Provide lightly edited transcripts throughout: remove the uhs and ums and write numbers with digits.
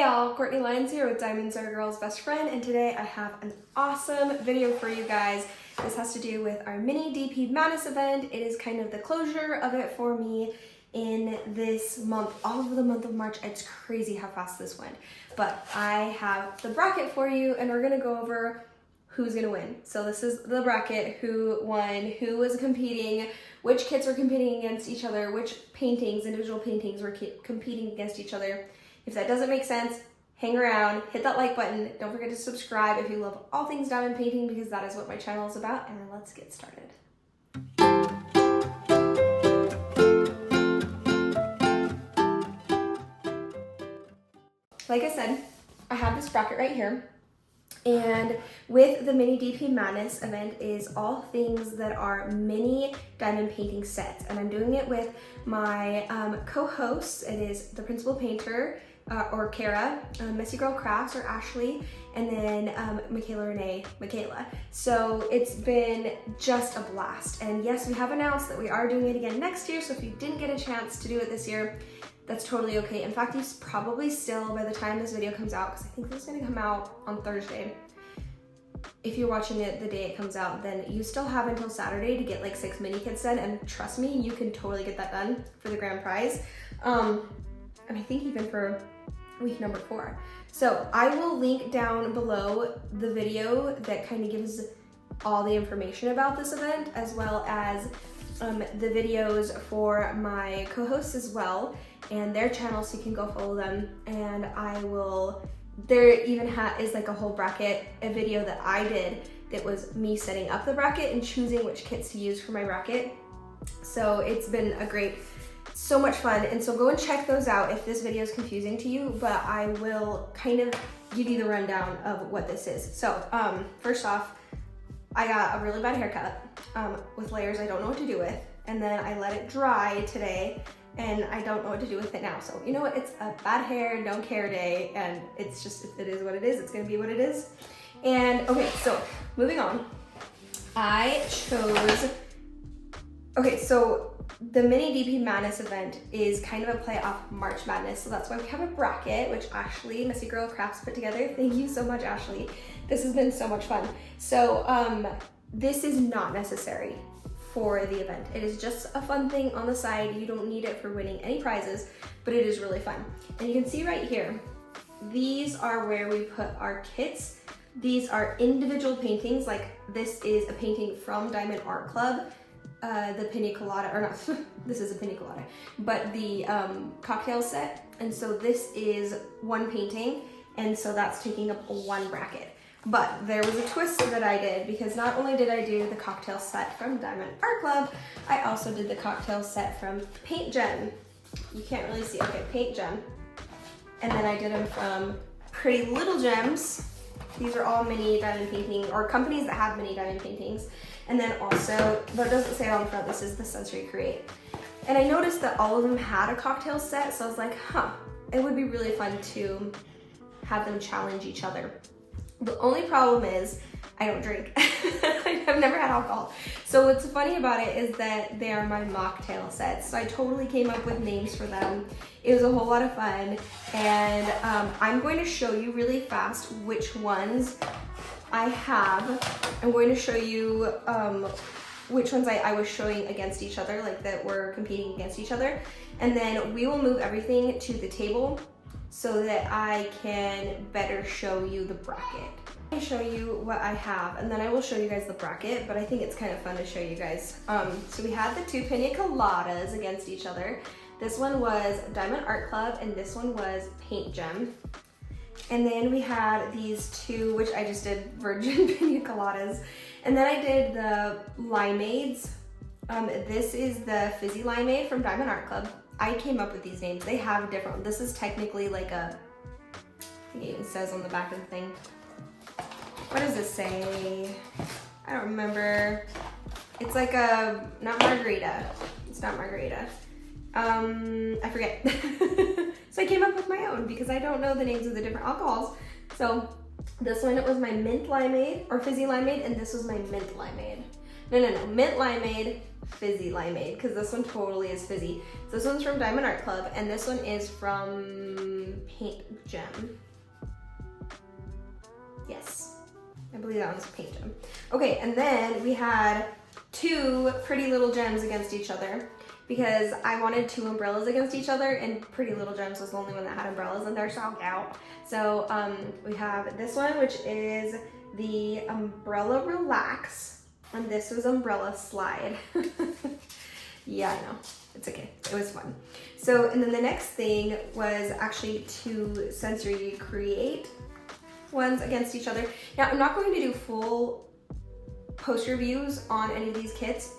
y'all, Courtney Lyons here with Diamonds Are a Girl's Best Friend, and today I have an awesome video for you guys. This has to do with our mini DP Madness event. It is kind of the closure of it for me in this month, all of the month of March. It's crazy how fast this went. But I have the bracket for you, and we're gonna go over who's gonna win. So this is the bracket, who won, who was competing, which kits were competing against each other, which paintings, individual paintings were competing against each other. If that doesn't make sense, hang around, hit that like button. Don't forget to subscribe if you love all things diamond painting, because that is what my channel is about, and let's get started. Like I said, I have this bracket right here. And with the mini DP Madness event is all things that are mini diamond painting sets. And I'm doing it with my co-hosts. It is the principal painter, or Carra, Messy Girl Crafts, or Ashley, and then Michaela Renee, Michaela. So it's been just a blast. And yes, we have announced that we are doing it again next year. So if you didn't get a chance to do it this year, that's totally okay. In fact, you probably still, by the time this video comes out, because I think this is gonna come out on Thursday. If you're watching it the day it comes out, then you still have until Saturday to get like 6 mini kits done, and trust me, you can totally get that done for the grand prize. And I think even for week number 4. So I will link down below the video that kind of gives all the information about this event, as well as the videos for my co-hosts as well, and their channels, so you can go follow them. And I will, there even is like a whole bracket, a video that I did that was me setting up the bracket and choosing which kits to use for my bracket. So it's been a great, so much fun. And so go and check those out if this video is confusing to you, but I will kind of give you the rundown of what this is. So first off, I got a really bad haircut with layers I don't know what to do with, and then I let it dry today, and I don't know what to do with it now. So you know what, it's a bad hair, don't care day, and it's just, it is what it is, it's gonna be what it is. And okay, so moving on, I chose, okay, so the mini DP Madness event is kind of a play off March Madness, so that's why we have a bracket, which Ashley, Messy Girl Crafts, put together. Thank you so much, Ashley. This has been so much fun. So this is not necessary for the event. It is just a fun thing on the side. You don't need it for winning any prizes, but it is really fun. And you can see right here, these are where we put our kits. These are individual paintings. Like this is a painting from Diamond Art Club. The pina colada, or not, this is a pina colada, but the cocktail set. And so this is one painting, and so that's taking up one bracket. But there was a twist that I did, because not only did I do the cocktail set from Diamond Art Club, I also did the cocktail set from PaintGem. You can't really see, okay, PaintGem. And then I did them from Pretty Little Gems. These are all mini diamond painting, or companies that have mini diamond paintings. And then also, but it doesn't say it on the front, this is the Sensory Create. And I noticed that all of them had a cocktail set, so I was like, huh, it would be really fun to have them challenge each other. The only problem is I don't drink. I've never had alcohol. So what's funny about it is that they are my mocktail sets. So I totally came up with names for them. It was a whole lot of fun. And I'm going to show you really fast which ones I have. I'm going to show you which ones I was showing against each other, like that were competing against each other. And then we will move everything to the table so that I can better show you the bracket. I'll show you what I have, and then I will show you guys the bracket, but I think it's kind of fun to show you guys. So we had the 2 pina coladas against each other. This one was Diamond Art Club, and this one was PaintGem. And then we had these 2, which I just did virgin pina coladas. And then I did the limeades. This is the fizzy limeade from Diamond Art Club. I came up with these names. They have a different, this is technically like a, I think it even says on the back of the thing. What does this say? I don't remember. It's like a, not margarita. It's not margarita. I forget. So I came up with my own because I don't know the names of the different alcohols. So this one, it was my mint limeade, or fizzy limeade, and this was my mint limeade. No, mint limeade, fizzy limeade, because this one totally is fizzy. So this one's from Diamond Art Club, and this one is from PaintGem. Yes, I believe that one's PaintGem. Okay, and then we had two Pretty Little Gems against each other because I wanted two umbrellas against each other, and Pretty Little Gems was the only one that had umbrellas in there, so out. So we have this one, which is the Umbrella Relax, and this was Umbrella Slide. Yeah, I know, it's okay, it was fun. So, and then the next thing was actually two Sensory Create ones against each other. Now, I'm not going to do full post reviews on any of these kits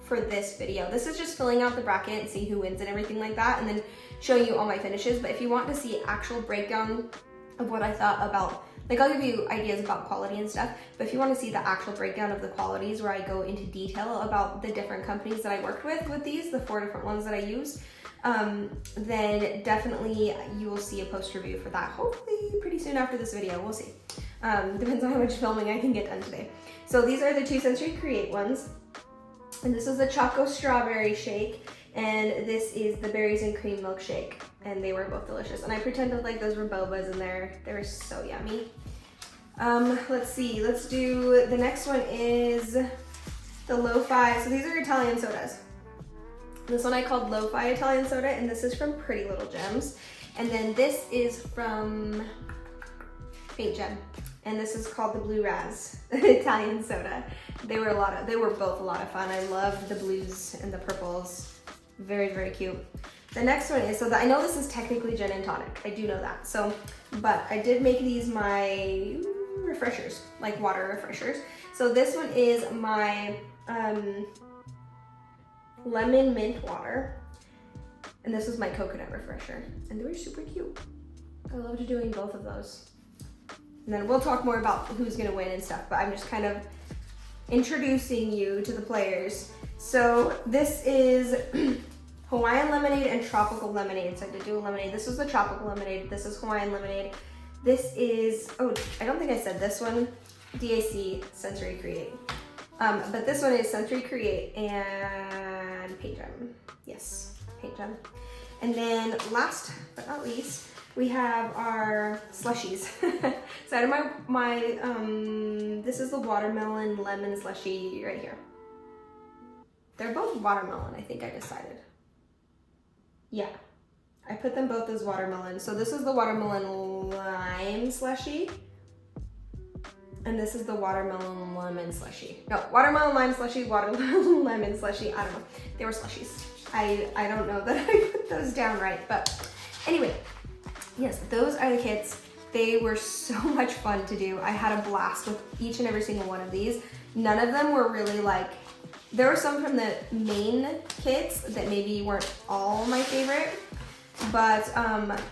for this video. This is just filling out the bracket and see who wins and everything like that, and then showing you all my finishes. But if you want to see actual breakdown of what I thought about, like, I'll give you ideas about quality and stuff, but if you want to see the actual breakdown of the qualities where I go into detail about the different companies that I worked with these, the 4 different ones that I used, then definitely you will see a post review for that, hopefully pretty soon after this video. We'll see. Depends on how much filming I can get done today. So these are the two Sensory Create ones, and this is the Choco Strawberry Shake, and this is the Berries and Cream Milkshake, and they were both delicious. And I pretended like those were bobas in there. They were so yummy. Let's see, let's do, the next one is the Lo-Fi. So these are Italian sodas. This one I called Lo-Fi Italian Soda, and this is from Pretty Little Gems. And then this is from PaintGem, and this is called the Blue Raz Italian Soda. They were both a lot of fun. I loved the blues and the purples. Very, very cute. The next one is, I know this is technically gin and tonic. I do know that. So, but I did make these my refreshers, like water refreshers. So this one is my lemon mint water, and this was my coconut refresher, and they were super cute. I loved doing both of those. And then we'll talk more about who's gonna win and stuff, but I'm just kind of introducing you to the players. So this is Hawaiian lemonade and tropical lemonade. So I did do a lemonade. This was the tropical lemonade. This is Hawaiian lemonade. This is, oh, I don't think I said this one, DAC Sensory Create. But this one is Sensory Create and PaintGem. Yes, PaintGem. And then last but not least, we have our slushies. So out of my this is the watermelon lemon slushie right here. They're both watermelon, I think I decided. Yeah, I put them both as watermelon. So this is the watermelon lime slushie, and this is the watermelon lemon slushie. No, watermelon lime slushie, watermelon lemon slushie. I don't know. They were slushies. I don't know that I put those down right, but anyway, yes, those are the kits. They were so much fun to do. I had a blast with each and every single one of these. None of them were really like, there were some from the main kits that maybe weren't all my favorite, but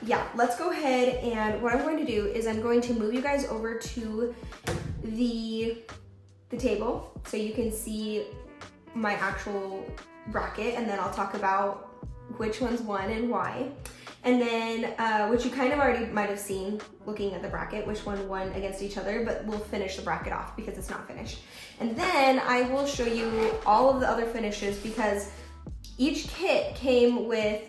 yeah, let's go ahead, and what I'm going to do is I'm going to move you guys over to the table so you can see my actual bracket, and then I'll talk about which ones won and why. And then, which you kind of already might have seen looking at the bracket, which one won against each other, but we'll finish the bracket off because it's not finished. And then I will show you all of the other finishes, because each kit came with,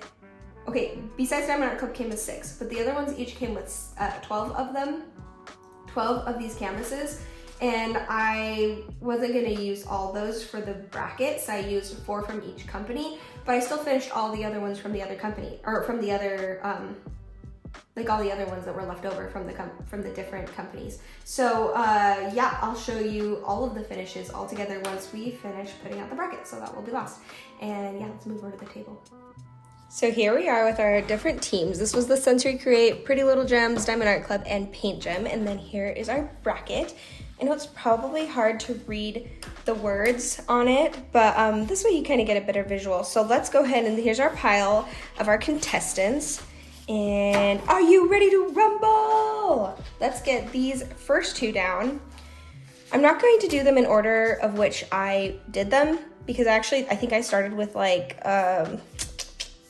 okay, besides Diamond Art Club came with 6, but the other ones each came with 12 of them, 12 of these canvases. And I wasn't gonna use all those for the bracket, so I used 4 from each company, but I still finished all the other ones from the other company, or from the other, like all the other ones that were left over from the different companies. So yeah, I'll show you all of the finishes all together once we finish putting out the bracket, so that will be last. And yeah, let's move over to the table. So here we are with our different teams. This was the Sensory Create, Pretty Little Gems, Diamond Art Club, and PaintGem, and then here is our bracket. I know it's probably hard to read the words on it, but this way you kind of get a better visual. So let's go ahead, and here's our pile of our contestants. And are you ready to rumble? Let's get these first 2 down. I'm not going to do them in order of which I did them, because actually I think I started with like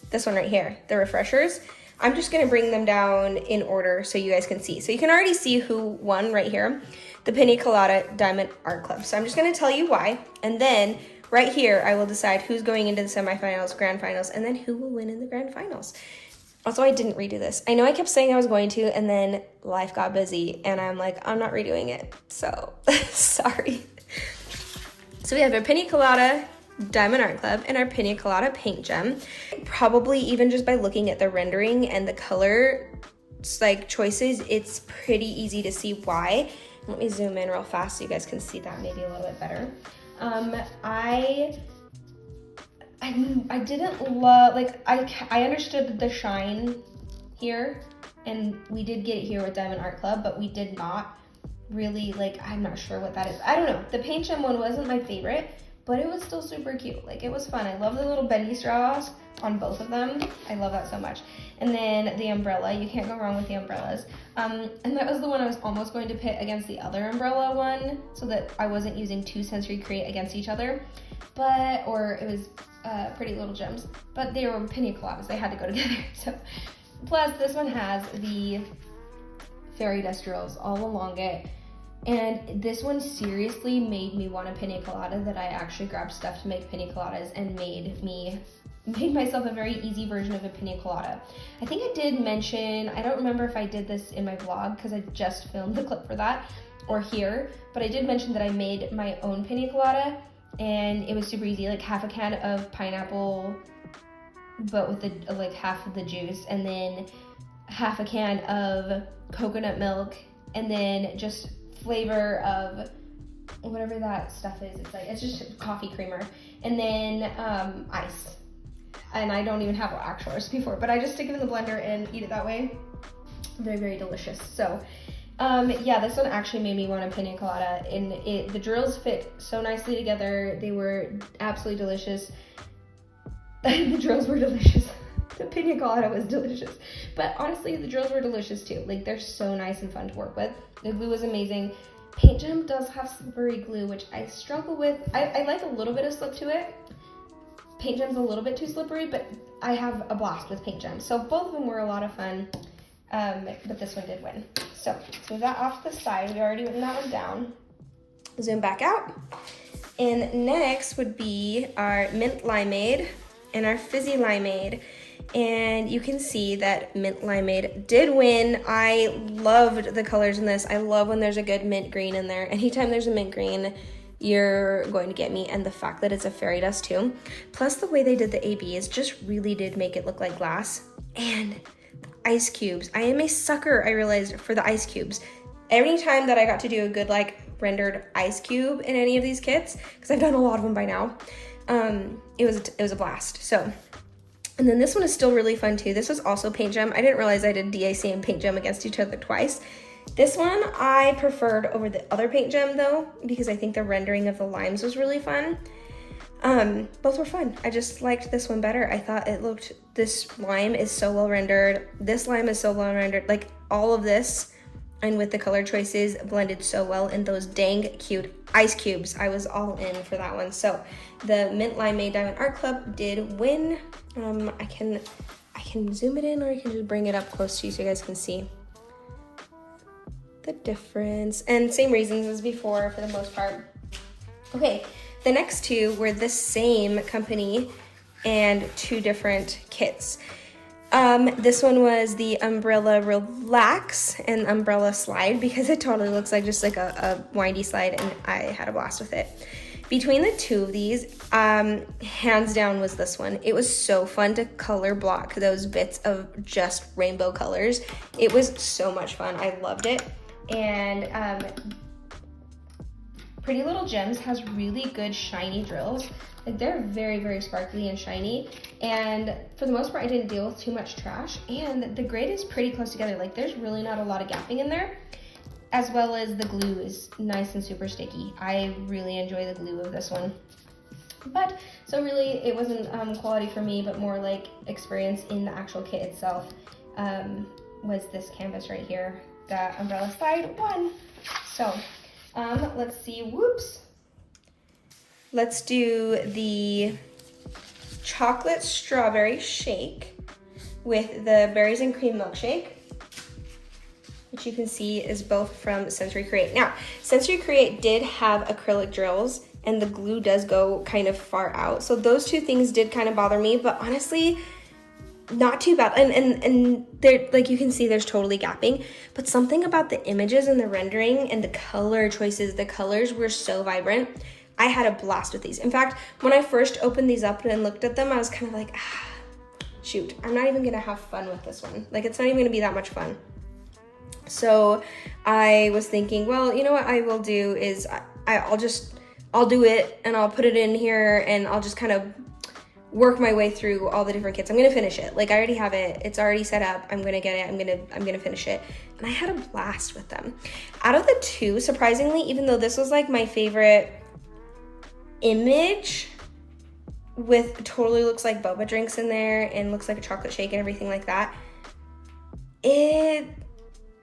this one right here, the refreshers. I'm just gonna bring them down in order so you guys can see. So you can already see who won right here, the Pina Colada Diamond Art Club. So I'm just gonna tell you why, and then right here I will decide who's going into the semifinals, grand finals, and then who will win in the grand finals. Also, I didn't redo this. I know I kept saying I was going to, and then life got busy, and I'm like, I'm not redoing it. So, sorry. So we have our Pina Colada Diamond Art Club and our Pina Colada Paint Gem. Probably even just by looking at the rendering and the color like choices, it's pretty easy to see why. Let me zoom in real fast so you guys can see that maybe a little bit better. I didn't love, like, I understood the shine here, and we did get it here with Diamond Art Club, but we did not really, like, I'm not sure what that is. I don't know. The Paint Gem one wasn't my favorite, but it was still super cute. Like, it was fun. I love the little bendy straws on both of them. I love that so much. And then the umbrella, you can't go wrong with the umbrellas. And that was the one I was almost going to pit against the other umbrella one so that I wasn't using two Sensory Create against each other. Or it was Pretty Little Gems, but they were Pina Coladas. They had to go together. So, plus this one has the fairy dust drills all along it. And this one seriously made me want a pina colada that I actually grabbed stuff to make pina coladas and made myself a very easy version of a pina colada. I think I did mention, I don't remember if I did this in my vlog because I just filmed the clip for that or here, but I did mention that I made my own pina colada and it was super easy, like half a can of pineapple, but with the like half of the juice, and then half a can of coconut milk, and then just flavor of whatever that stuff is. It's just coffee creamer, and then ice. And I don't even have an actual recipe for it, but I just stick it in the blender and eat it that way. Very, very delicious. So yeah, this one actually made me want a pina colada, and the drills fit so nicely together. They were absolutely delicious. The drills were delicious. The pina colada was delicious, but honestly, the drills were delicious too. Like, they're so nice and fun to work with. The glue was amazing. Paint Gem does have slippery glue, which I struggle with. I like a little bit of slip to it. Paint Gem's a little bit too slippery, but I have a blast with Paint Gem. So both of them were a lot of fun, but this one did win. So let's move that off to the side. We already written that one down. Zoom back out. And next would be our Mint Limeade and our Fizzy Limeade. And you can see that Mint Limeade did win. I loved the colors in this. I love when there's a good mint green in there. Anytime there's a mint green, you're going to get me. And the fact that it's a fairy dust too. Plus the way they did the ABs just really did make it look like glass. And ice cubes. I am a sucker, I realized, for the ice cubes. Every time that I got to do a good like rendered ice cube in any of these kits, because I've done a lot of them by now, it was a blast. So, and then this one is still really fun too. This was also Paint Gem. I didn't realize I did DAC and Paint Gem against each other twice. This one I preferred over the other Paint Gem though, because I think the rendering of the limes was really fun. Both were fun. I just liked this one better. I thought this lime is so well rendered. This lime is so well rendered. Like, all of this, and with the color choices, blended so well in those dang cute ice cubes. I was all in for that one. So the Mint Limeade Diamond Art Club did win. I can zoom it in, or I can just bring it up close to you so you guys can see the difference. And same reasons as before for the most part. Okay. The next two were the same company and two different kits. This one was the Umbrella Relax and Umbrella Slide, because it totally looks like just like a windy slide, and I had a blast with it. Between the two of these, hands down was this one. It was so fun to color block those bits of just rainbow colors. It was so much fun. I loved it. And Pretty Little Gems has really good shiny drills. Like, they're very, very sparkly and shiny. And for the most part, I didn't deal with too much trash. And the grid is pretty close together. Like, there's really not a lot of gapping in there. As well as the glue is nice and super sticky. I really enjoy the glue of this one. But, so really, it wasn't quality for me, but more like experience in the actual kit itself. Was this canvas right here. The Umbrella Slide won. So, let's see, whoops. Let's do the chocolate strawberry shake with the berries and cream milkshake, which you can see is both from Sensory Create. Now, Sensory Create did have acrylic drills, and the glue does go kind of far out. So those two things did kind of bother me, but honestly, not too bad. And there, like you can see, there's totally gapping, but something about the images and the rendering and the color choices, the colors were so vibrant. I had a blast with these. In fact, when I first opened these up and looked at them, I was kind of like, shoot, I'm not even gonna have fun with this one. Like, it's not even gonna be that much fun. So I was thinking, well, you know what I will do is I'll do it and I'll put it in here and I'll just kind of work my way through all the different kits. I'm gonna finish it. Like, I already have it. It's already set up. I'm gonna get it. I'm gonna finish it. And I had a blast with them. Out of the two, surprisingly, even though this was like my favorite image, with totally looks like boba drinks in there and looks like a chocolate shake and everything like that,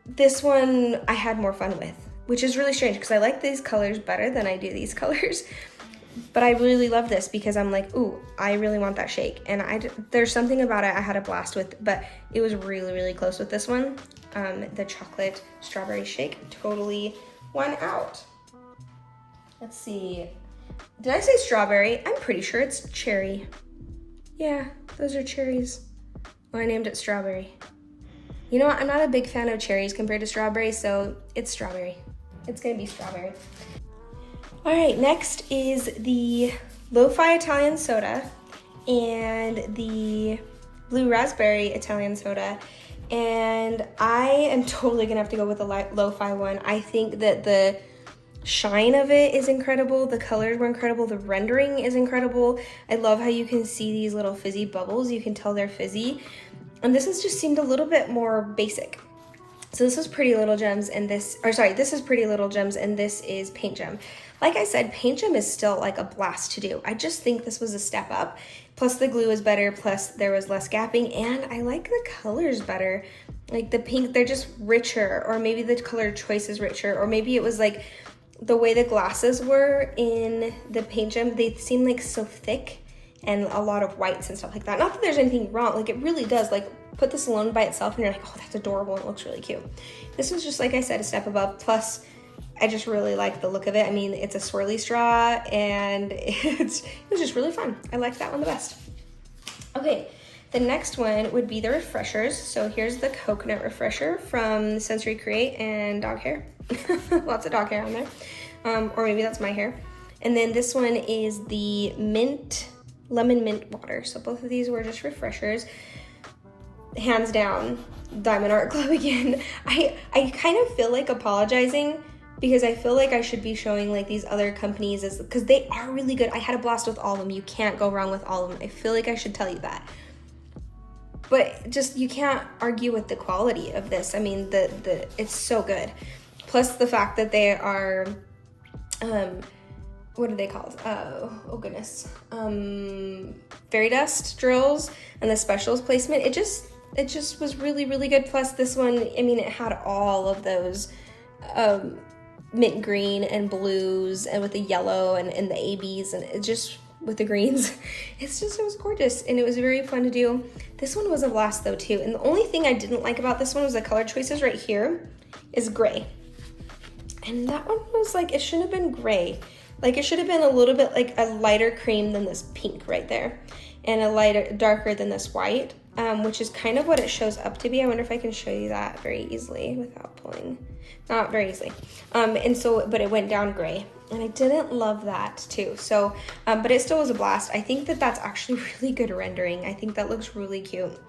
this one I had more fun with, which is really strange because I like these colors better than I do these colors. But I really love this because I'm like, ooh, I really want that shake. And there's something about it I had a blast with, but it was really, really close with this one. The chocolate strawberry shake totally won out. Let's see. Did I say strawberry? I'm pretty sure it's cherry. Yeah, those are cherries. Well, I named it strawberry. You know what? I'm not a big fan of cherries compared to strawberry, so it's strawberry. It's gonna be strawberry. All right, next is the Lo-Fi Italian Soda and the Blue Raspberry Italian Soda. And I am totally gonna have to go with the Lo-Fi one. I think that the shine of it is incredible. The colors were incredible. The rendering is incredible. I love how you can see these little fizzy bubbles. You can tell they're fizzy. And this just seemed a little bit more basic. So this was Pretty Little Gems and this is Pretty Little Gems and this is PaintGem. Like I said, PaintGem is still like a blast to do. I just think this was a step up. Plus the glue is better, plus there was less gapping, and I like the colors better. Like the pink, they're just richer, or maybe the color choice is richer, or maybe it was like the way the glasses were in the PaintGem, they seem like so thick and a lot of whites and stuff like that. Not that there's anything wrong, like it really does, like put this alone by itself and you're like, oh, that's adorable and it looks really cute. This was just, like I said, a step above. Plus, I just really like the look of it. I mean, it's a swirly straw and it was just really fun. I liked that one the best. Okay, the next one would be the refreshers. So here's the coconut refresher from Sensory Create and dog hair. Lots of dog hair on there. Or maybe that's my hair. And then this one is the lemon mint water. So both of these were just refreshers. Hands down, Diamond Art Club again. I kind of feel like apologizing because I feel like I should be showing like these other companies because they are really good. I had a blast with all of them. You can't go wrong with all of them. I feel like I should tell you that. But just, you can't argue with the quality of this. I mean, it's so good. Plus the fact that they are, what are they called? Oh goodness. Fairy dust drills and the specials placement. It just was really, really good. Plus this one, I mean, it had all of those mint green and blues and with the yellow and the ABs and it just with the greens. It was gorgeous and it was very fun to do. This one was a blast though too. And the only thing I didn't like about this one was the color choices right here is gray. And that one was like, it shouldn't have been gray. Like it should have been a little bit like a lighter cream than this pink right there and darker than this white, which is kind of what it shows up to be. I wonder if I can show you that very easily without pulling. Not very easily. But it went down gray and I didn't love that too. So, but it still was a blast. I think that that's actually really good rendering. I think that looks really cute.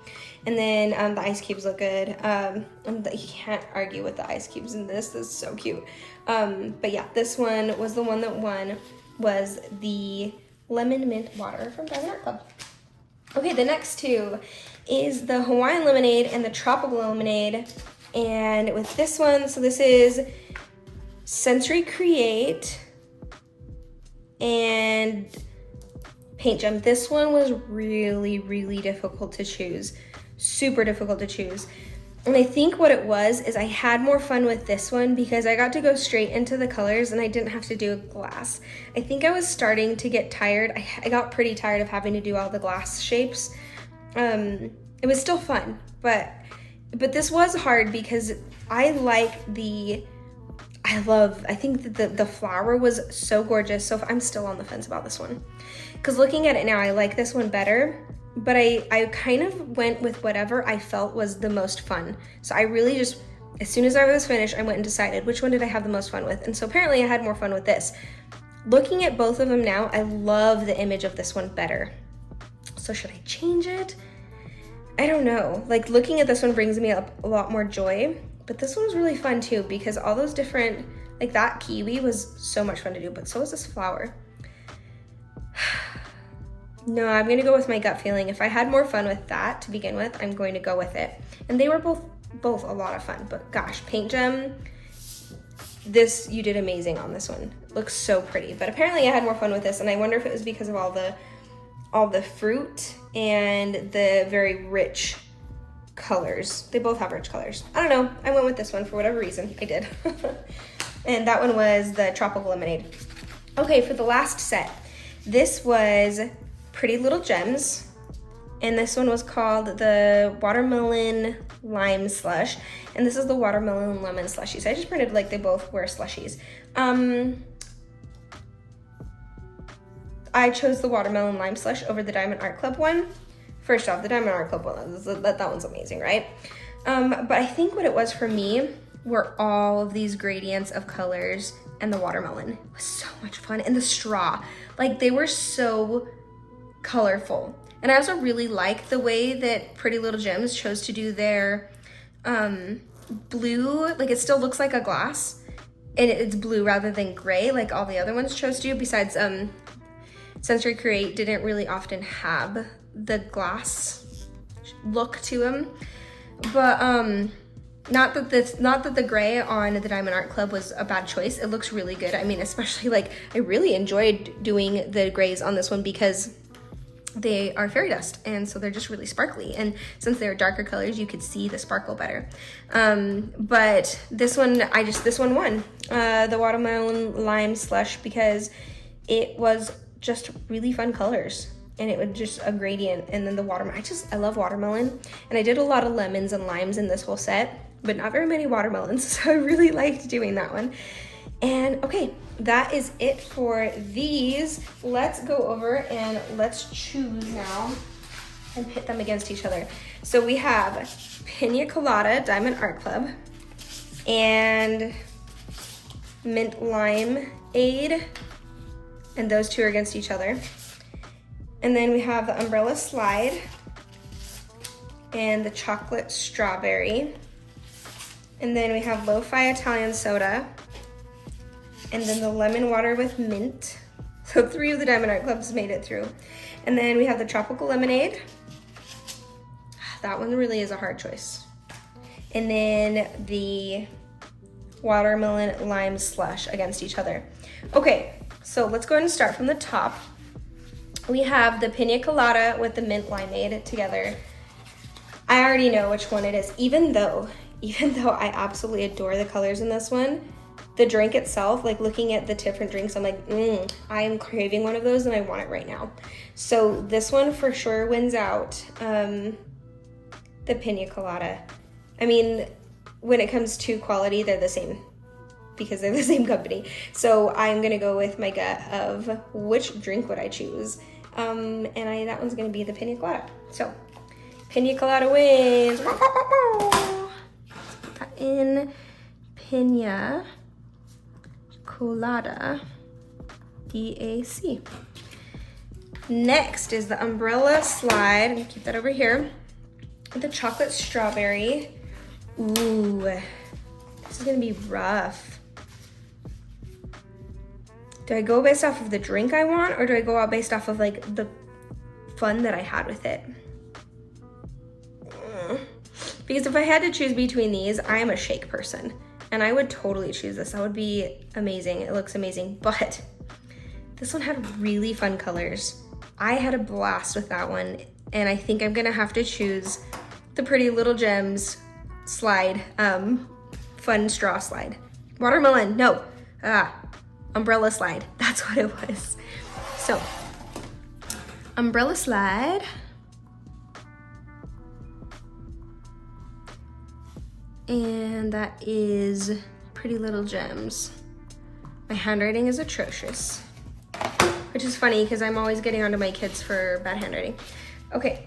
And then the ice cubes look good. You can't argue with the ice cubes in this. This is so cute. But yeah, this one was the one that won, was the lemon mint water from Diamond Art Club. Okay, the next two is the Hawaiian lemonade and the tropical lemonade. And with this one, so this is Sensory Create and PaintGem. This one was really, really difficult to choose. Super difficult to choose. And I think what it was is I had more fun with this one because I got to go straight into the colors and I didn't have to do a glass. I think I was starting to get tired. I got pretty tired of having to do all the glass shapes. It was still fun, but this was hard because I think that the flower was so gorgeous. So I'm still on the fence about this one. Because looking at it now, I like this one better. but I kind of went with whatever I felt was the most fun. So I really just, as soon as I was finished, I went and decided which one did I have the most fun with. And so apparently I had more fun with this. Looking at both of them now, I love the image of this one better. So should I change it? I don't know. Like, looking at this one brings me up a lot more joy, but this one was really fun too, because all those different, like that kiwi was so much fun to do, but so was this flower. No, I'm gonna go with my gut feeling. If I had more fun with that to begin with, I'm going to go with it. And they were both a lot of fun, but gosh, PaintGem, you did amazing on this one. It looks so pretty, but apparently I had more fun with this, and I wonder if it was because of all the fruit and the very rich colors. They both have rich colors. I don't know, I went with this one for whatever reason, I did. And that one was the tropical lemonade. Okay, for the last set, this was Pretty Little Gems, and this one was called the watermelon lime slush, and this is the watermelon lemon slushies. I just printed like they both were slushies. I chose the watermelon lime slush over the Diamond Art Club one. First off, the Diamond Art Club one, that one's amazing, right? But I think what it was for me were all of these gradients of colors, and the watermelon. It was so much fun, and the straw. Like, they were so colorful. And I also really like the way that Pretty Little Gems chose to do their blue. Like, it still looks like a glass, and it's blue rather than gray like all the other ones chose to do. Besides, Sensory Create didn't really often have the glass look to them. But not that the gray on the Diamond Art Club was a bad choice. It looks really good. I mean, especially, like, I really enjoyed doing the grays on this one because they are fairy dust, and so they're just really sparkly, and since they're darker colors, you could see the sparkle better. But this one, this one won the watermelon lime slush because it was just really fun colors, and it was just a gradient. And then the watermelon, I love watermelon, and I did a lot of lemons and limes in this whole set, but not very many watermelons, so I really liked doing that one. And okay, that is it for these. Let's go over and let's choose now and pit them against each other. So we have Pina Colada Diamond Art Club and Mint Lime Aid, and those two are against each other. And then we have the Umbrella Slide and the Chocolate Strawberry. And then we have Lo-Fi Italian Soda, and then the Lemon Water with Mint. So 3 of the Diamond Art Clubs made it through. And then we have the Tropical Lemonade. That one really is a hard choice. And then the Watermelon Lime Slush against each other. Okay, so let's go ahead and start from the top. We have the Pina Colada with the Mint Limeade together. I already know which one it is, even though I absolutely adore the colors in this one. The drink itself, like looking at the different drinks, I'm like, I am craving one of those and I want it right now. So this one for sure wins out the Pina Colada. I mean, when it comes to quality, they're the same because they're the same company. So I'm gonna go with my gut of which drink would I choose. And that one's gonna be the Pina Colada. So Pina Colada wins. Put that in Pina Colada, DAC. Next is the Umbrella Slide. I'm gonna keep that over here. The Chocolate Strawberry. Ooh, this is gonna be rough. Do I go based off of the drink I want, or do I go out based off of like the fun that I had with it? Because if I had to choose between these, I am a shake person, and I would totally choose this. That would be amazing. It looks amazing, but this one had really fun colors. I had a blast with that one, and I think I'm gonna have to choose the Pretty Little Gems slide, fun straw slide. Watermelon, no, Umbrella Slide, that's what it was. So, Umbrella Slide. And that is Pretty Little Gems. My handwriting is atrocious, which is funny because I'm always getting onto my kids for bad handwriting. Okay,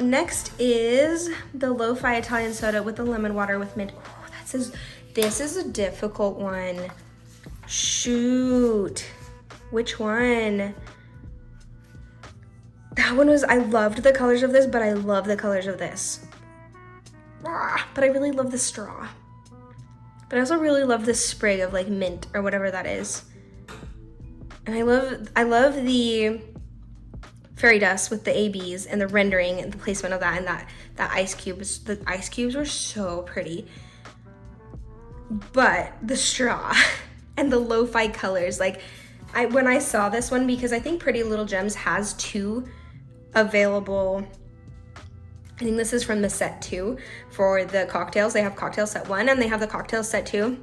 next is the Lo-Fi Italian soda with the lemon water with mint. Oh, this is a difficult one. Shoot. Which one? That one was, I loved the colors of this, but I love the colors of this. But I really love the straw. But I also really love this sprig of like mint or whatever that is. And I love the fairy dust with the ABs and the rendering and the placement of that and that ice cubes. The ice cubes were so pretty. But the straw and the lo-fi colors, like when I saw this one, because I think Pretty Little Gems has 2 available. I think this is from the set 2 for the cocktails. They have cocktail set 1 and they have the cocktail set 2.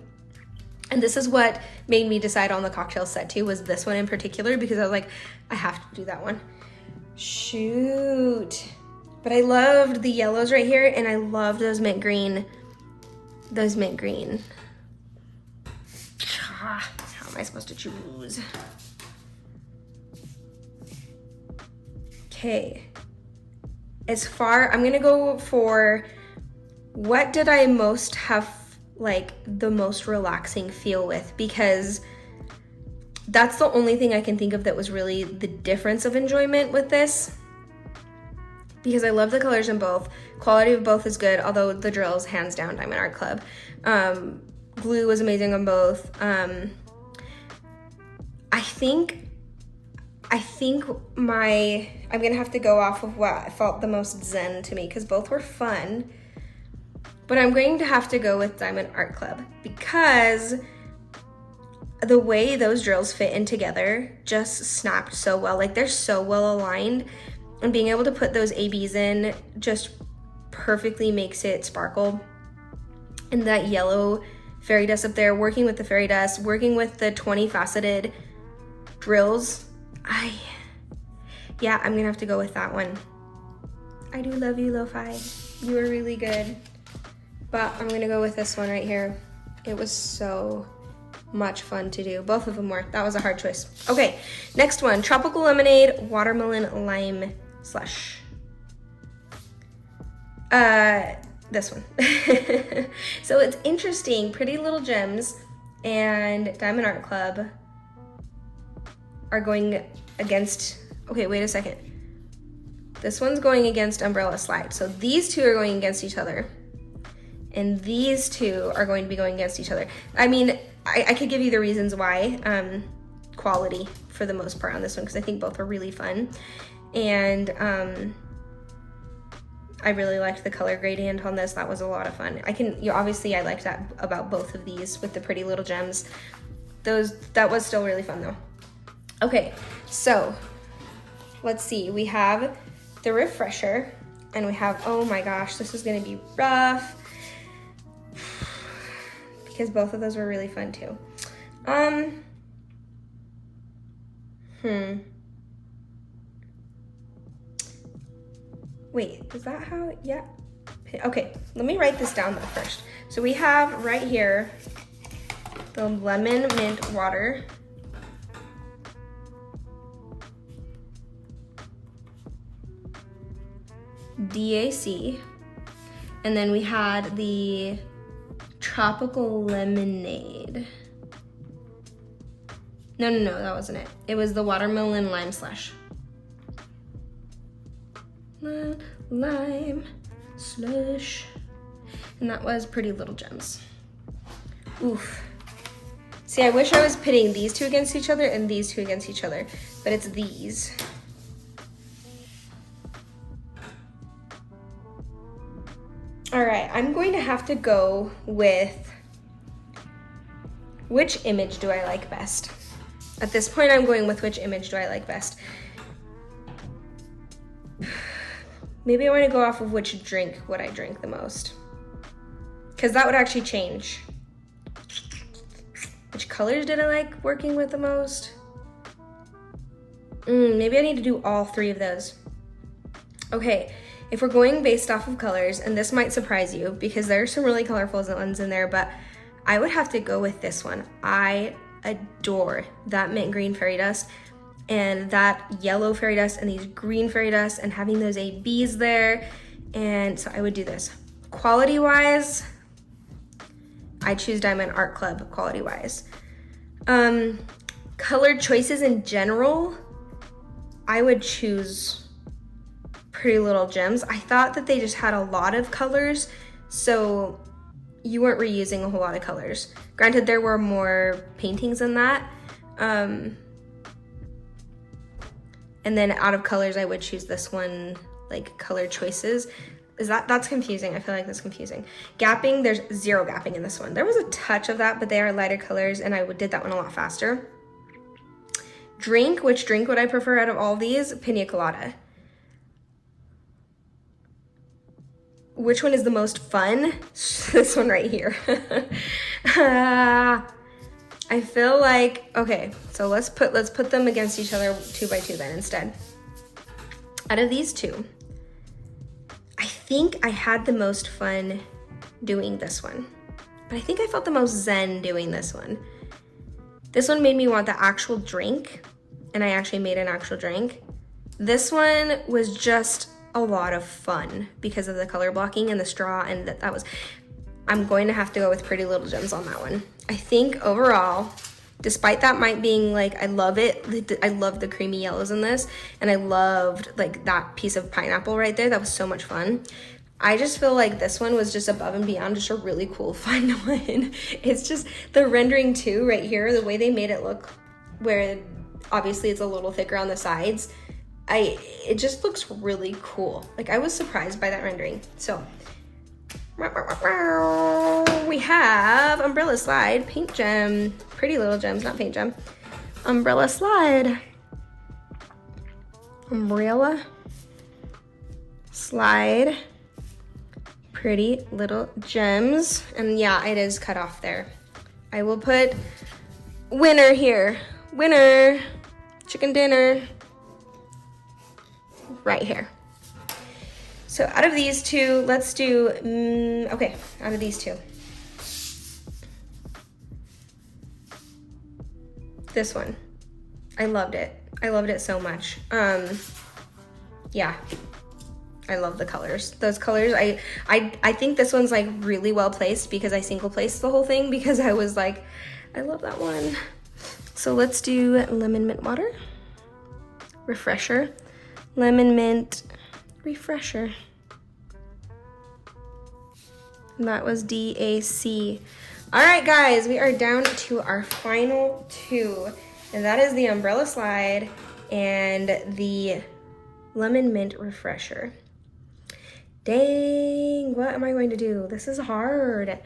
And this is what made me decide on the cocktail set 2 was this one in particular, because I was like, I have to do that one. Shoot. But I loved the yellows right here, and I loved those mint green. How am I supposed to choose? Okay. I'm gonna go for what did I most have like the most relaxing feel with, because that's the only thing I can think of that was really the difference of enjoyment with this, because I love the colors in both. Quality of both is good, although the drills hands down Diamond Art Club. Glue was amazing on both. I think I'm gonna have to go off of what felt the most zen to me, because both were fun, but I'm going to have to go with Diamond Art Club because the way those drills fit in together just snapped so well. Like they're so well aligned, and being able to put those ABs in just perfectly makes it sparkle. And that yellow fairy dust up there, working with the fairy dust, working with the 20 faceted drills, yeah, I'm gonna have to go with that one. I do love you, Lo-Fi. You were really good. But I'm gonna go with this one right here. It was so much fun to do. Both of them were. That was a hard choice. Okay, next one, Tropical Lemonade Watermelon Lime Slush. This one. So it's interesting. Pretty Little Gems and Diamond Art Club are going against, okay, wait a second. This one's going against Umbrella Slide. So these two are going against each other. And these two are going to be going against each other. I mean, I could give you the reasons why. Quality for the most part on this one, because I think both are really fun. And I really liked the color gradient on this. That was a lot of fun. Obviously I liked that about both of these with the Pretty Little Gems. That was still really fun though. Okay, so let's see. We have the Refresher, and we have, oh my gosh, this is gonna be rough because both of those were really fun too. Wait, is that how, yeah. Okay, let me write this down though first. So we have right here the lemon mint water. DAC, and then we had the Tropical Lemonade. No, that wasn't it. It was the Watermelon Lime Slush. Lime Slush. And that was Pretty Little Gems. Oof. See, I wish I was pitting these two against each other and these two against each other, but it's these. All right, I'm going to have to go with which image do I like best? At this point, I'm going with which image do I like best? Maybe I want to go off of which drink would I drink the most, because that would actually change. Which colors did I like working with the most? Maybe I need to do all 3 of those. Okay. If we're going based off of colors, and this might surprise you because there are some really colorful ones in there, but I would have to go with this one. I adore that mint green fairy dust. and that yellow fairy dust and these green fairy dust and having those ABs there. And so I would do this. Quality wise, I choose Diamond Art Club quality wise. Color choices in general, I would choose Pretty Little Gems. I thought that they just had a lot of colors, so you weren't reusing a whole lot of colors. Granted, there were more paintings than that. And then out of colors, I would choose this one, like color choices. That's confusing? I feel like that's confusing. Gapping, there's zero gapping in this one. There was a touch of that, but they are lighter colors, and I did that one a lot faster. Drink, which drink would I prefer out of all these? Pina colada. Which one is the most fun? This one right here. I feel like, okay, so let's put them against each other 2 by 2 then instead. Out of these two, I think I had the most fun doing this one, but I think I felt the most zen doing this one. This one made me want the actual drink, and I actually made an actual drink. This one was just a lot of fun because of the color blocking and the straw, and that was, I'm going to have to go with Pretty Little Gems on that one. I think overall, despite that might being like, I love it. I love the creamy yellows in this, and I loved like that piece of pineapple right there. That was so much fun. I just feel like this one was just above and beyond, just a really cool, fun one. It's just the rendering too, right here, the way they made it look, where obviously it's a little thicker on the sides. It just looks really cool. Like, I was surprised by that rendering. So we have Umbrella Slide, PaintGem, Pretty Little Gems, not PaintGem. Umbrella Slide. Umbrella Slide, Pretty Little Gems. And yeah, it is cut off there. I will put winner here. Winner, chicken dinner, right here. So out of these two, let's do, okay, out of these two. This one, I loved it. I loved it so much. Yeah, I love the colors. Those colors, I think this one's like really well placed because I single placed the whole thing because I was like, I love that one. So let's do lemon mint water, refresher, lemon mint refresher. And that was DAC. All right, guys, we are down to our final two, and that is the Umbrella Slide and the lemon mint refresher. Dang, what am I going to do? This is hard.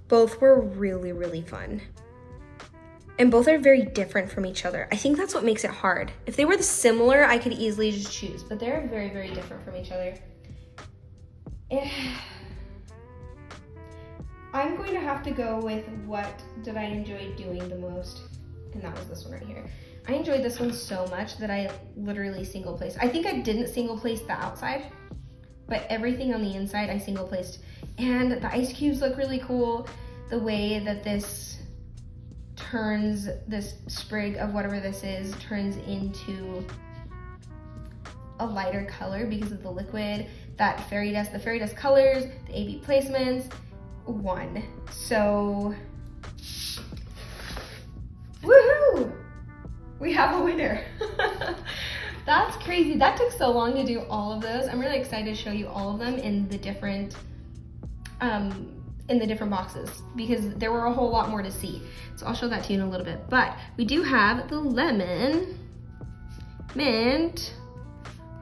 Both were really, really fun. And both are very different from each other. I think that's what makes it hard. If they were similar, I could easily just choose, but they're very, very different from each other. I'm going to have to go with what did I enjoy doing the most, and that was this one right here. I enjoyed this one so much that I literally single placed. I think I didn't single place the outside, but everything on the inside I single placed. And the ice cubes look really cool. The way that this turns, this sprig of whatever this is, turns into a lighter color because of the liquid, that fairy dust, the fairy dust colors, the AB placements, won. So, woohoo! We have a winner. That's crazy. That took so long to do all of those. I'm really excited to show you all of them in the different boxes because there were a whole lot more to see. So I'll show that to you in a little bit. But we do have the lemon mint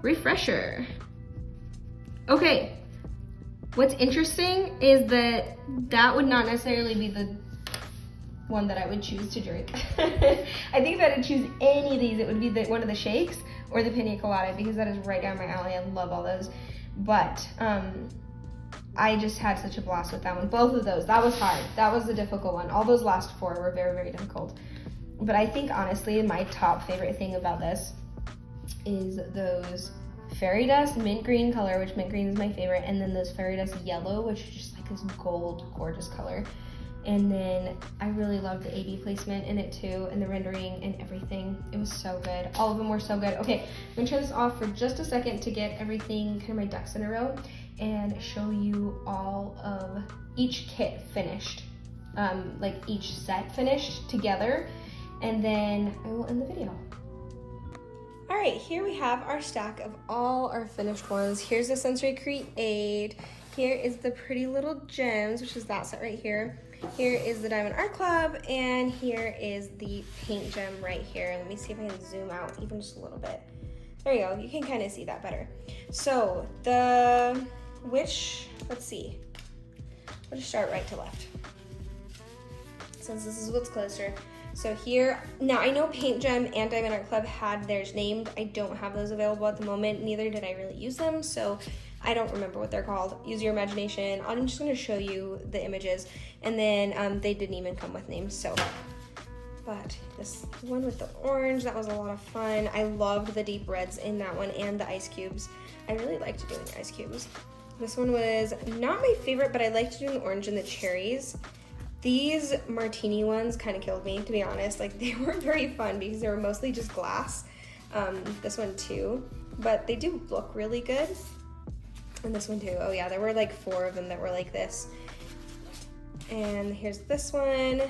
refresher. Okay, what's interesting is that that would not necessarily be the one that I would choose to drink. I think if I had to choose any of these, it would be one of the shakes or the pina colada because that is right down my alley. I love all those. But I just had such a blast with that one. Both of those, that was hard. That was the difficult one. All those last four were very, very difficult. But I think honestly, my top favorite thing about this is those fairy dust mint green color, which mint green is my favorite, and then those fairy dust yellow, which is just like this gold, gorgeous color. And then I really loved the A/B placement in it too, and the rendering and everything. It was so good. All of them were so good. Okay, I'm gonna turn this off for just a second to get everything, kind of my ducks in a row, and show you all of each kit finished, like each set finished together, and then I will end the video. All right, here we have our stack of all our finished ones. Here's the Sensory Create. Here is the Pretty Little Gems, which is that set right here. Here is the Diamond Art Club, and here is the PaintGem right here. Let me see if I can zoom out even just a little bit. There you go, you can kind of see that better. So let's see. Let's start right to left, since this is what's closer. So here, now I know PaintGem and Diamond Art Club had theirs named. I don't have those available at the moment, neither did I really use them, so I don't remember what they're called. Use your imagination. I'm just gonna show you the images, and then they didn't even come with names, so. But this one with the orange, that was a lot of fun. I loved the deep reds in that one and the ice cubes. I really liked doing the ice cubes. This one was not my favorite, but I liked doing the orange and the cherries. These martini ones kind of killed me, to be honest. Like, they weren't very fun because they were mostly just glass. This one too, but they do look really good. And this one too. Oh yeah, there were like 4 of them that were like this. And here's this one.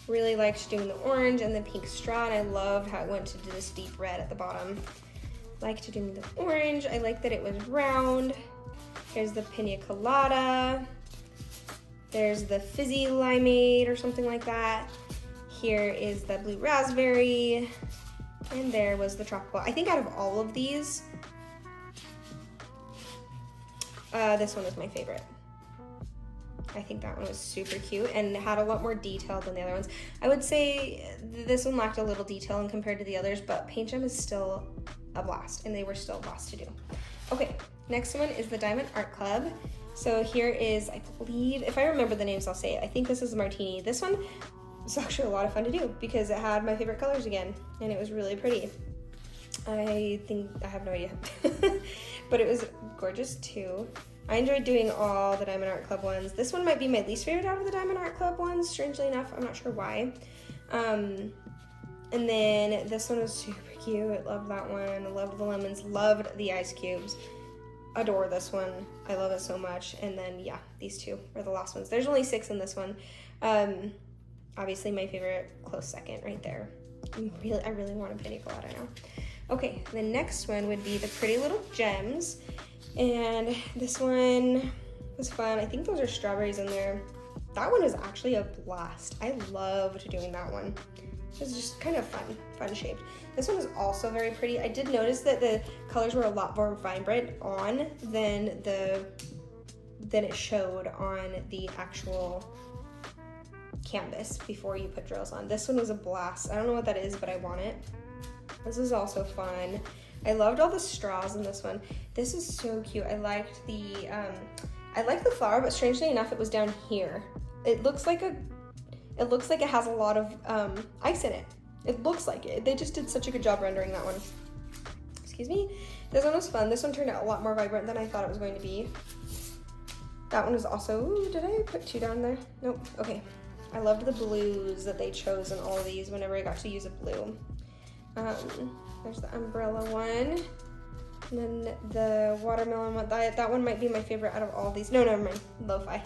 Really liked doing the orange and the pink straw, and I loved how it went to this deep red at the bottom. Liked doing the orange. I liked that it was round. Here's the pina colada. There's the fizzy limeade or something like that. Here is the blue raspberry. And there was the tropical. I think out of all of these, this one was my favorite. I think that one was super cute and had a lot more detail than the other ones. I would say this one lacked a little detail in compared to the others, but PaintGem is still a blast, and they were still a blast to do. Okay, next one is the Diamond Art Club. So here is, I believe, if I remember the names, I'll say it. I think this is the Martini. This one was actually a lot of fun to do because it had my favorite colors again, and it was really pretty. I have no idea, but it was gorgeous too. I enjoyed doing all the Diamond Art Club ones. This one might be my least favorite out of the Diamond Art Club ones, strangely enough. I'm not sure why. And then this one was super cute. I loved that one. I loved the lemons, loved the ice cubes. Adore this one. I love it so much. And then, yeah, these two are the last ones. There's only 6 in this one. Obviously, my favorite, close second right there. I really want a pina colada now. Okay, the next one would be the Pretty Little Gems. And this one was fun. I think those are strawberries in there. That one is actually a blast. I loved doing that one. It was just kind of fun shaped. This one is also very pretty. I did notice that the colors were a lot more vibrant on than it showed on the actual canvas before you put drills on. This one was a blast. I don't know what that is, but I want it. This is also fun. I loved all the straws in this one. This is so cute. I liked the flower, but strangely enough, it was down here. It looks like it has a lot of ice in it. It looks like it. They just did such a good job rendering that one. Excuse me. This one was fun. This one turned out a lot more vibrant than I thought it was going to be. That one was also, ooh, did I put 2 down there? Nope, okay. I loved the blues that they chose in all of these whenever I got to use a blue. There's the umbrella one. And then the watermelon one, that one might be my favorite out of all of these. No, never mind, lo-fi.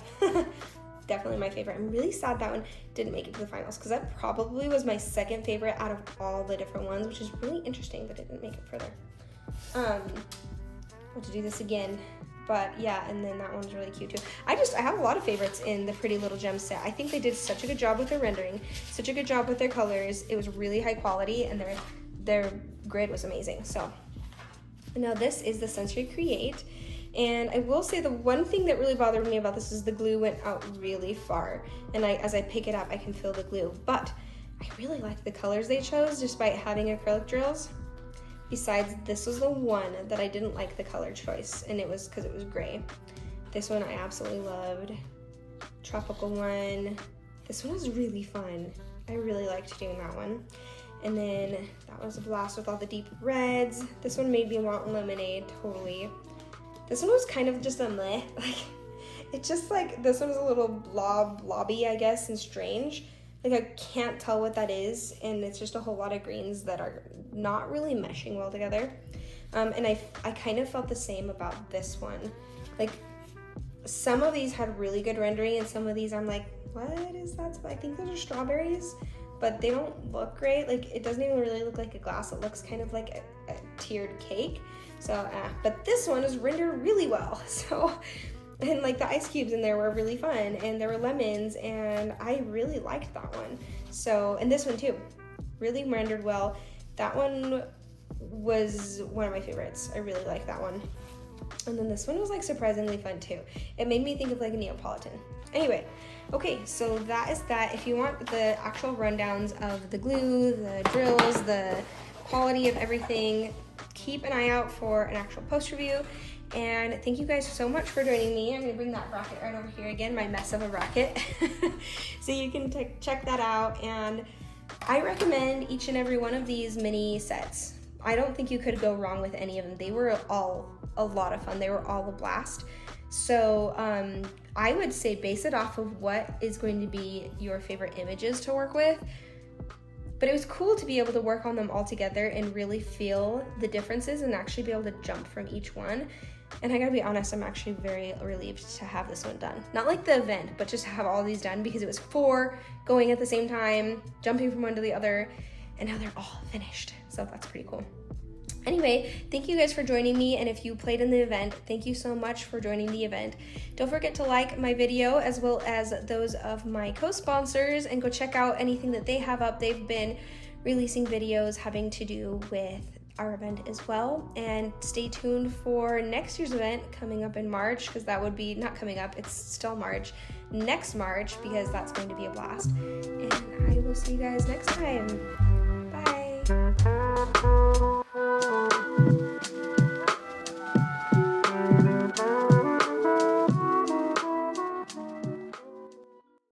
Definitely my favorite. I'm really sad that one didn't make it to the finals because that probably was my second favorite out of all the different ones, which is really interesting that it didn't make it further. I'll have to do this again. But yeah, and then that one's really cute too. I have a lot of favorites in the Pretty Little Gem set. I think they did such a good job with their rendering, such a good job with their colors. It was really high quality, and their grid was amazing. So now this is the Sensory Create. And I will say the one thing that really bothered me about this is the glue went out really far. And as I pick it up, I can feel the glue. But I really like the colors they chose despite having acrylic drills. Besides, this was the one that I didn't like the color choice, and it was because it was gray. This one I absolutely loved. Tropical one. This one was really fun. I really liked doing that one. And then that was a blast with all the deep reds. This one made me want lemonade, totally. This one was kind of just a meh. Like, It's just like, this one's a little blobby, I guess, and strange. Like, I can't tell what that is, and it's just a whole lot of greens that are not really meshing well together. And I kind of felt the same about this one. Like, some of these had really good rendering, and some of these I'm like, what is that? I think those are strawberries, but they don't look great. Like, it doesn't even really look like a glass. It looks kind of like a tiered cake. So, but this one is rendered really well. So, and like the ice cubes in there were really fun, and there were lemons, and I really liked that one. So, and this one too, really rendered well. That one was one of my favorites. I really like that one. And then this one was like surprisingly fun too. It made me think of like a Neapolitan. Anyway, okay, so that is that. If you want the actual rundowns of the glue, the drills, the quality of everything, keep an eye out for an actual post review. And thank you guys so much for joining me. I'm gonna bring that bracket right over here again, my mess of a bracket. So you can check that out. And I recommend each and every one of these mini sets. I don't think you could go wrong with any of them. They were all a lot of fun. They were all a blast. So I would say base it off of what is going to be your favorite images to work with. But it was cool to be able to work on them all together and really feel the differences and actually be able to jump from each one. And I gotta be honest, I'm actually very relieved to have this one done. Not like the event, but just to have all these done, because it was 4 going at the same time, jumping from one to the other, and now they're all finished. So that's pretty cool. Anyway, thank you guys for joining me, and if you played in the event, thank you so much for joining the event. Don't forget to like my video as well as those of my co-sponsors, and go check out anything that they have up. They've been releasing videos having to do with our event as well, and stay tuned for next year's event coming up in March, because that would be not coming up, it's still March, next March, because that's going to be a blast. And I will see you guys next time.